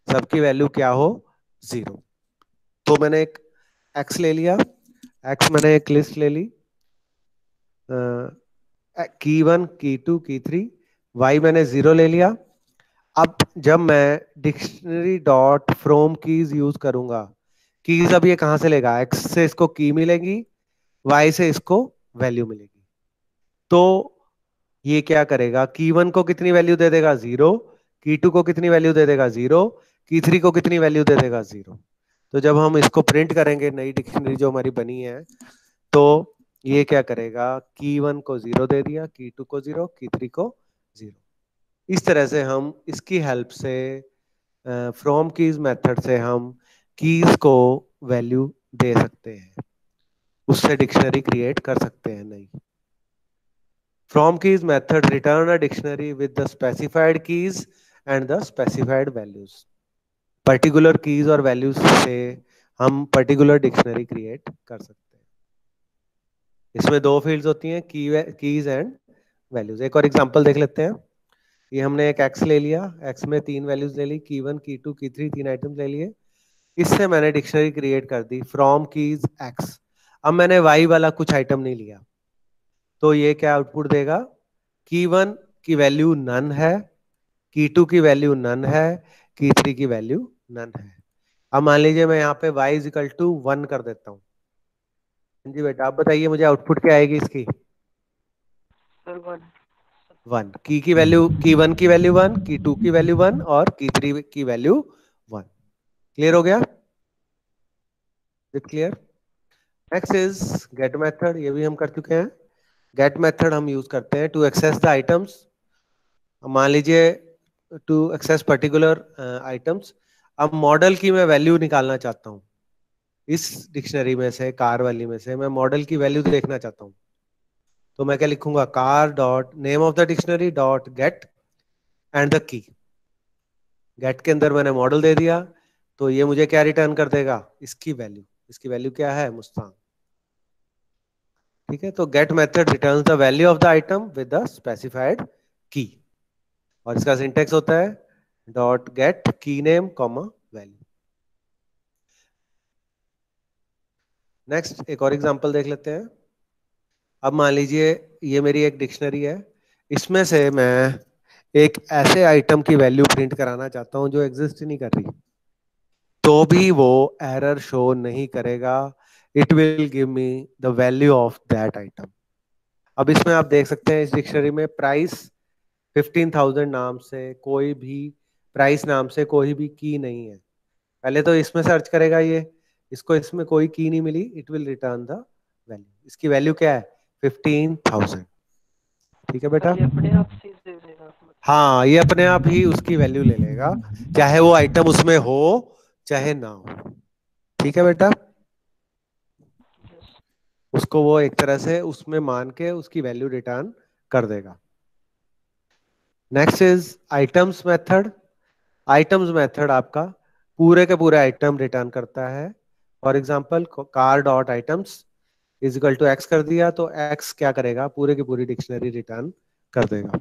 सबकी वैल्यू क्या हो, जीरो। तो मैंने एक एक्स ले लिया, एक्स मैंने एक लिस्ट ले ली, की वन की टू की थ्री, वाई मैंने जीरो ले लिया। अब जब मैं dictionary dot from keys use करूंगा, कीज अब ये कहां से लेगा, एक्स से इसको की मिलेगी, वाई से इसको वैल्यू मिलेगी। तो ये क्या करेगा, की वन को कितनी वैल्यू दे देगा, जीरो। की टू को कितनी वैल्यू दे देगा, जीरो। की थ्री को कितनी वैल्यू दे देगा, जीरो। तो जब हम इसको प्रिंट करेंगे नई डिक्शनरी जो हमारी बनी है, तो ये क्या करेगा, की वन को जीरो दे दिया, की टू को जीरो, की थ्री को जीरो। इस तरह से हम इसकी हेल्प से फ्रॉम कीज मेथड से हम कीज को वैल्यू दे सकते हैं, उससे डिक्शनरी क्रिएट कर सकते हैं नई। From keys method return a dictionary with the specified keys and the specified values. Particular keys और वैल्यूज से हम पर्टिकुलर डिक्शनरी क्रिएट कर सकते हैं. इसमें दो फील्ड्स होती हैं, कीज एंड वैल्यूज. एक और एग्जांपल देख लेते हैं. ये हमने एक एक्स ले लिया, एक्स में 3 वैल्यूज ले ली, की 1 की 2 की 3, 3 आइटम्स ले लिए. इससे मैंने डिक्शनरी क्रिएट कर दी फ्रॉम कीज एक्स. अब मैंने वाई वाला कुछ आइटम नहीं लिया, तो ये क्या आउटपुट देगा? की 1 की वैल्यू नन है, की 2 की वैल्यू नन है, की 3 की वैल्यू नन है. अब मान लीजिए मैं यहाँ पे y इज इक्वल टू 1 कर देता हूँ. जी बेटा, आप बताइए मुझे आउटपुट क्या आएगी इसकी? सर 1. की वैल्यू, की 1 की वैल्यू 1, की 2 की वैल्यू 1 और की 3 की वैल्यू 1. क्लियर हो गया? Clear? Next is get method. ये भी हम कर चुके हैं. गेट मेथड हम यूज करते हैं टू एक्सेस द आइटम्स. मान लीजिए टू एक्सेस पर्टिकुलर आइटम्स. अब मॉडल की मैं वैल्यू निकालना चाहता हूँ इस डिक्शनरी में से, कार वाली में से मैं मॉडल की वैल्यू देखना चाहता हूँ. तो मैं क्या लिखूंगा? Car dot name of the dictionary dot get and the key. Get के अंदर मैंने मॉडल दे दिया, तो ये मुझे क्या रिटर्न कर देगा? इसकी वैल्यू. इसकी वैल्यू क्या है? मुस्तान. ठीक है, तो get method returns the value of the item with the specified की. और इसका सिंटेक्स होता है डॉट गेट की नेम कॉमा वैल्यू. नेक्स्ट एक और एग्जांपल देख लेते हैं. अब मान लीजिए ये मेरी एक डिक्शनरी है, इसमें से मैं एक ऐसे आइटम की वैल्यू प्रिंट कराना चाहता हूं जो एग्जिस्ट नहीं कर रही, तो भी वो एरर शो नहीं करेगा. It will give me the value of that item. अब इसमें आप देख सकते हैं इस डिक्शनरी में प्राइस 15,000 नाम से कोई भी, प्राइस नाम से कोई भी की नहीं है. पहले तो इसमें सर्च करेगा ये, इसको इसमें कोई की नहीं मिली, it will return the value. इसकी वैल्यू क्या है? 15,000. ठीक है बेटा? ये अपने आप चीज दे देगा. हाँ, ये अपने आप ही उसकी वैल्यू ले लेगा, चाहे वो आइटम उसमें हो चाहे ना हो. ठीक है बेटा? उसको वो एक तरह से उसमें मान के उसकी वैल्यू रिटर्न कर देगा. Next is items method. Items method आपका पूरे के पूरे आइटम रिटर्न करता है. For example car dot items is equal to x कर दिया, तो एक्स क्या करेगा? पूरे की पूरी डिक्शनरी रिटर्न कर देगा.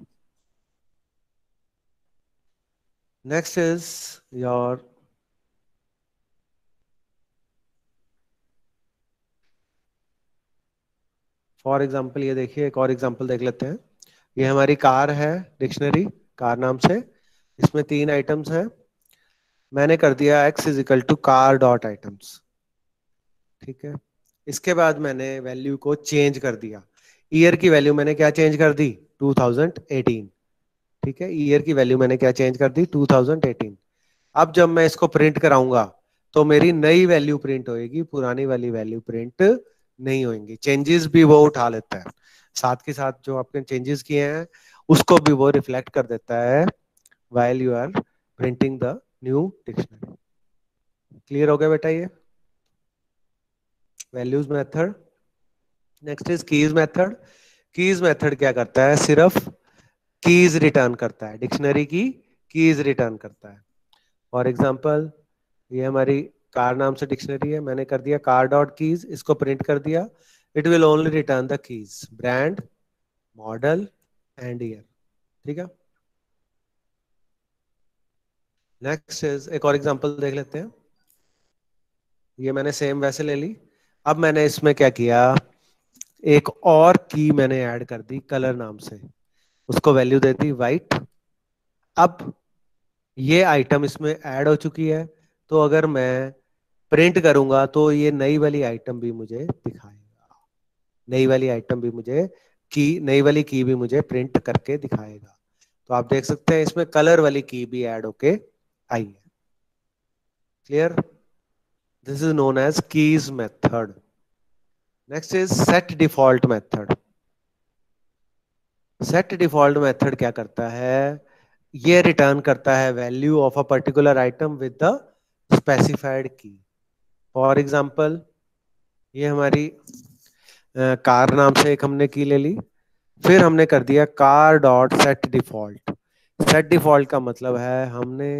Next is your for example. ये देखिए एक और एग्जाम्पल देख लेते हैं. ये हमारी कार है डिक्शनरी, कार नाम से. इसमें 3 आइटम्स हैं. मैंने कर दिया x is equal to car dot items. ठीक है, इसके बाद मैंने वैल्यू को चेंज कर दिया. ईयर की वैल्यू मैंने क्या चेंज कर दी? 2018. ठीक है, ईयर की वैल्यू मैंने क्या चेंज कर दी? 2018. अब जब मैं इसको प्रिंट कराऊंगा तो मेरी नई वैल्यू प्रिंट होएगी, पुरानी वाली वैल्यू प्रिंट नहीं होंगी. चेंजेस भी वो उठा लेता है, साथ के साथ जो आपने चेंजेस किए हैं उसको भी वो रिफ्लेक्ट कर देता है while you are printing the new dictionary. Clear हो गया बेटा? ये values method. Next is keys method. Keys method क्या करता है? सिर्फ कीज रिटर्न करता है, डिक्शनरी की कीज रिटर्न करता है. फॉर एग्जांपल ये हमारी कार नाम से डिक्शनरी है, मैंने कर दिया कार डॉट कीज, इसको प्रिंट कर दिया. It will only return the keys, brand, model and year. ठीक है. नेक्स्ट इज एक और एग्जांपल देख लेते हैं. ये मैंने सेम वैसे ले ली. अब मैंने इसमें क्या किया? एक और की मैंने ऐड कर दी कलर नाम से, उसको वैल्यू दे दी वाइट. अब ये आइटम इसमें ऐड हो चुकी है, तो अगर मैं प्रिंट करूंगा तो ये नई वाली आइटम भी मुझे दिखाएगा. नई वाली आइटम भी मुझे नई वाली की भी मुझे प्रिंट करके दिखाएगा. तो आप देख सकते हैं इसमें कलर वाली की भी ऐड होके आई है. Clear? This is known as keys method. Next is set default method. Set default method क्या करता है? ये रिटर्न करता है value of a particular item with the specified key. For example ये हमारी कार नाम से एक हमने की ले ली. फिर हमने कर दिया car dot set default. Set default का मतलब है हमने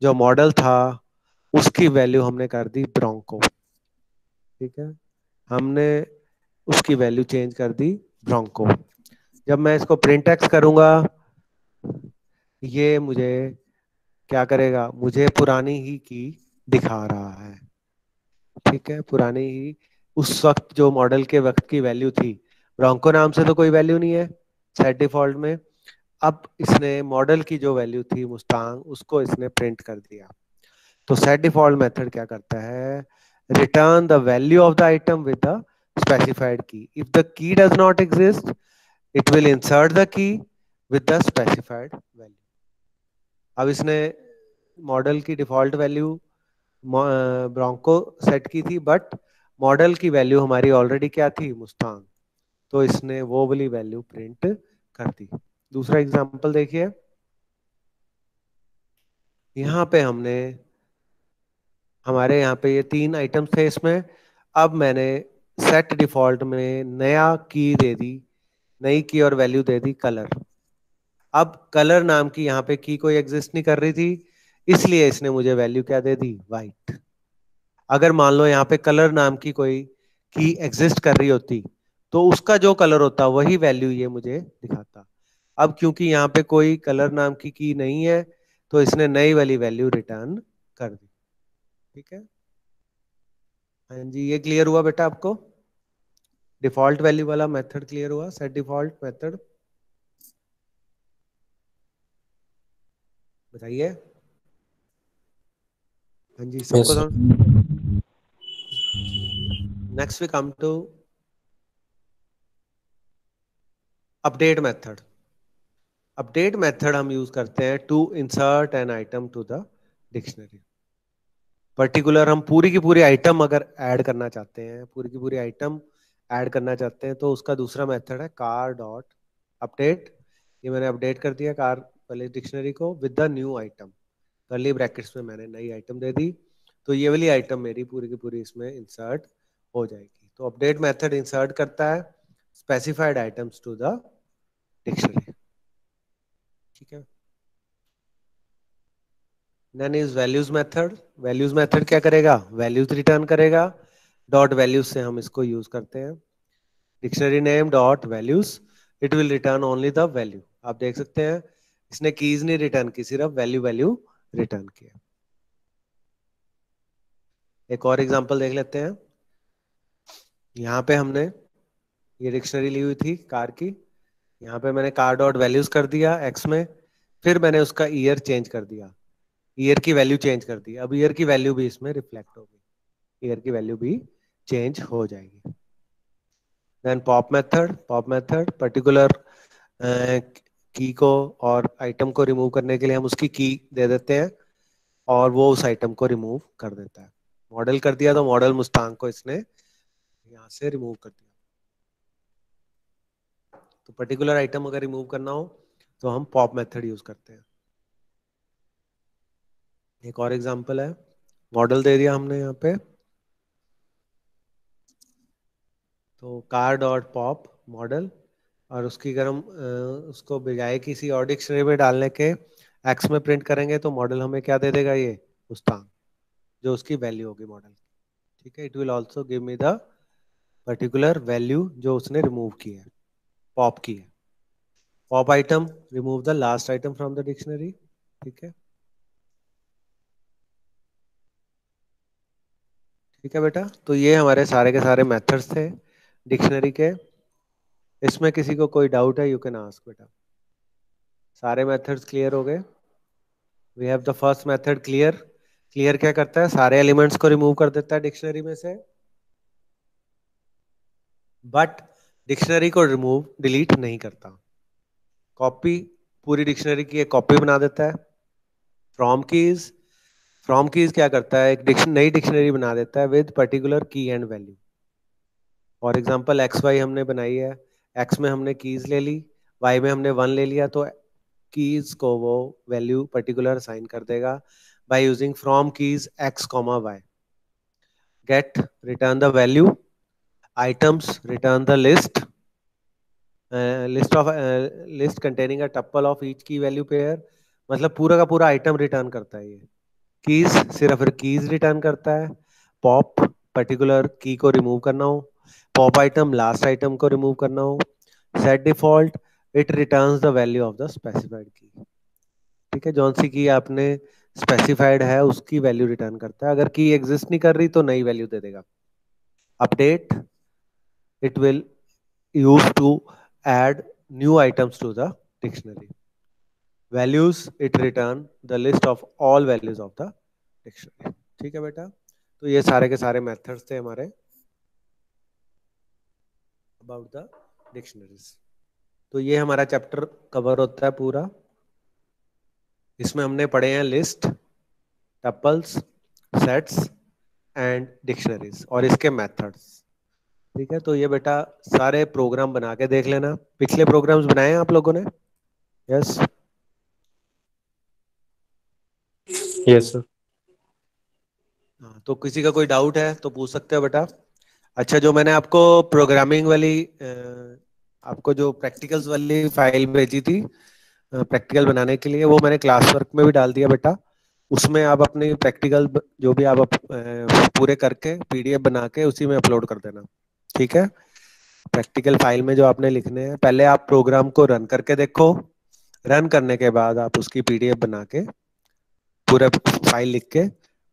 जो मॉडल था उसकी वैल्यू हमने कर दी ब्रोंको। ठीक है, हमने उसकी वैल्यू चेंज कर दी ब्रोंको। जब मैं इसको प्रिंट एक्स करूंगा, ये मुझे क्या करेगा, मुझे पुरानी ही की दिखा रहा है। ठीक है, पुरानी ही उस वक्त जो मॉडल के वक्त की वैल्यू थी। ब्रोंको नाम से तो कोई वैल्यू नहीं है सेट डिफॉल्ट में। अब इसने मॉडल की जो वैल्यू थी मुस्तांग, उसको इसने प्रिंट कर दिया। तो सेट डिफॉल्ट मेथड क्या करता है, return the value of the item with the specified key. If the key does not exist, it will insert the key with the specified value. अब इसने मॉडल की डिफॉल्ट वैल्यू ब्रोंको सेट की थी, but model की value हमारी already क्या थी, मुस्तांग। तो इसने वो वाली वैल्यू प्रिंट कर दी। दूसरा एग्जांपल देखिए, यहाँ पे हमने हमारे यहाँ पे ये 3 आइटम्स थे इसमें। अब मैंने सेट डिफॉल्ट में नया की दे दी, नई की और वैल्यू दे दी कलर। अब कलर नाम की यहाँ पे की कोई एग्जिस्ट नहीं कर रही थी, इसलिए इसने मुझे वैल्यू क्या दे दी, वाइट। अगर मान लो यहाँ पे कलर नाम की कोई की एग्जिस्ट कर रही होती, तो उसका जो कलर होता वही वैल्यू ये मुझे दिखाता। अब क्योंकि यहाँ पे कोई कलर नाम की नहीं है, तो इसने नई वाली वैल्यू रिटर्न कर दी। ठीक है, हाँ जी, ये क्लियर हुआ बेटा आपको? डिफॉल्ट वैल्यू वाला मेथड क्लियर हुआ, सेट डिफॉल्ट मेथड? बताइए। हाँ जी, सबको Yes, sir. समझ। Next we come to update method. Update method हम यूज करते हैं to insert an item to the dictionary. Particular हम पूरी की पूरी आइटम अगर ऐड करना चाहते हैं, पूरी की पूरी आइटम ऐड करना चाहते हैं, तो उसका दूसरा मेथड है कार डॉट अपडेट। ये मैंने अपडेट कर दिया कार वाली डिक्शनरी को with the new item, curly brackets में मैंने नई आइटम दे दी, तो ये वाली आइटम मेरी पूरी की पूरी इसमें इंसर्ट हो जाएगी। तो अपडेट मेथड इंसर्ट करता है specified items to the dictionary. ठीक है, then is values method. Values method क्या करेगा, वैल्यूज रिटर्न करेगा। डॉट वैल्यूज से हम इसको यूज करते हैं, dictionary name dot values, it will return only the value. आप देख सकते हैं इसने कीज नहीं रिटर्न की, सिर्फ वैल्यू वैल्यू रिटर्न किया। एक और एग्जांपल देख लेते हैं। यहाँ पे हमने ये डिक्शनरी ली हुई थी कार की, यहाँ पे मैंने कार डॉट वैल्यूज कर दिया एक्स में, फिर मैंने उसका ईयर चेंज कर दिया, ईयर की वैल्यू चेंज कर दी। अब ईयर की वैल्यू भी इसमें रिफ्लेक्ट होगी, ईयर की वैल्यू भी चेंज हो जाएगी। Then pop method. Pop method particular key को और आइटम को रिमूव करने के लिए हम उसकी की दे देते हैं और वो उस आइटम को रिमूव कर देता है। मॉडल कर दिया तो मॉडल मुस्तांग को इसने यहाँ से रिमूव कर दिया। तो पर्टिकुलर आइटम अगर रिमूव करना हो तो हम पॉप मेथड यूज करते हैं। एक और एग्जांपल है, मॉडल दे दिया हमने यहाँ पे, तो कार डॉट पॉप मॉडल, और उसकी अगर हम उसको बजाय किसी और डिक्शनरी में डालने के एक्स में प्रिंट करेंगे तो मॉडल हमें क्या दे देगा, ये मुस्तांग, जो उसकी वैल्यू होगी मॉडल। ठीक है, it will also give me the particular value जो उसने रिमूव की है, पॉप की है। Pop item, remove the last item from the dictionary. ठीक है, ठीक है बेटा, तो ये हमारे सारे के सारे मेथड्स थे डिक्शनरी के। इसमें किसी को कोई डाउट है, यू कैन आस्क बेटा। सारे मेथड्स क्लियर हो गए? We have the first method clear. Clear क्या करता है, सारे एलिमेंट्स को रिमूव कर देता है डिक्शनरी में से, बट डिक्शनरी को रिमूव डिलीट नहीं करता। कॉपी, पूरी डिक्शनरी की एक कॉपी बना देता है। फ्रॉम कीज, फ्रॉम कीज क्या करता है, एक नई डिक्शनरी बना देता है with particular key and value. For example x y हमने बनाई है, एक्स में हमने कीज ले ली, वाई में हमने 1 ले लिया, तो कीज को वो वैल्यू पर्टिकुलर असाइन कर देगा by using from keys x comma y. Get, return the value, items, return the list, list containing a tuple of each key value pair, मतलब पूरा का पूरा आइटम रिटर्न करता है ये। कीज सिर्फ कीज रिटर्न करता है। पॉप पर्टिकुलर की को रिमूव करना हो, पॉप आइटम लास्ट आइटम को रिमूव करना हो। Set default it returns the value of the specified की। ठीक है, जौन सी की आपने स्पेसिफाइड है उसकी वैल्यू रिटर्न करता है। अगर की एग्जिस्ट नहीं कर रही तो नई वैल्यू दे देगा। Update it will use to add new items to the dictionary. Values it return the list of all values of the dictionary. ठीक है बेटा, तो ये सारे के सारे मेथड्स थे हमारे अबाउट द डिक्शनरीज। तो ये हमारा चैप्टर कवर होता है पूरा। इसमें हमने पढ़े हैं list, tuples, sets and dictionaries और इसके मेथड्स। ठीक है, तो ये बेटा सारे प्रोग्राम बना के देख लेना। पिछले प्रोग्राम्स बनाए हैं आप लोगों ने? Yes yes sir. हाँ, तो किसी का कोई डाउट है तो पूछ सकते हो बेटा। अच्छा, जो मैंने आपको प्रोग्रामिंग वाली आपको जो प्रैक्टिकल्स वाली फाइल भेजी थी प्रैक्टिकल बनाने के लिए, वो मैंने क्लास वर्क में भी डाल दिया बेटा। उसमें आप अपने प्रैक्टिकल जो भी आप पूरे करके पीडीएफ बना के उसी में अपलोड कर देना। ठीक है, प्रैक्टिकल फाइल में जो आपने लिखने हैं, पहले आप प्रोग्राम को रन करके देखो। रन करने के बाद आप उसकी पीडीएफ बना के पूरा फाइल लिख के,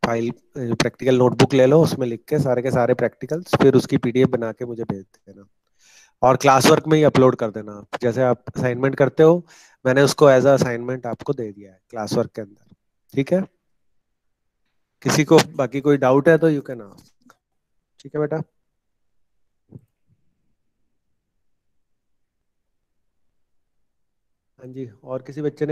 फाइल प्रैक्टिकल नोटबुक ले लो, उसमें लिख के सारे प्रैक्टिकल्स, फिर उसकी पीडीएफ बना के मुझे भेज देना और क्लास वर्क में ही अपलोड कर देना। जैसे आप असाइनमेंट करते हो, मैंने उसको एज अ असाइनमेंट आपको दे दिया है क्लास वर्क के अंदर। ठीक है, किसी को बाकी कोई डाउट है तो यू कैन आस्क। ठीक है बेटा। हाँ जी, और किसी बच्चे ने कुछ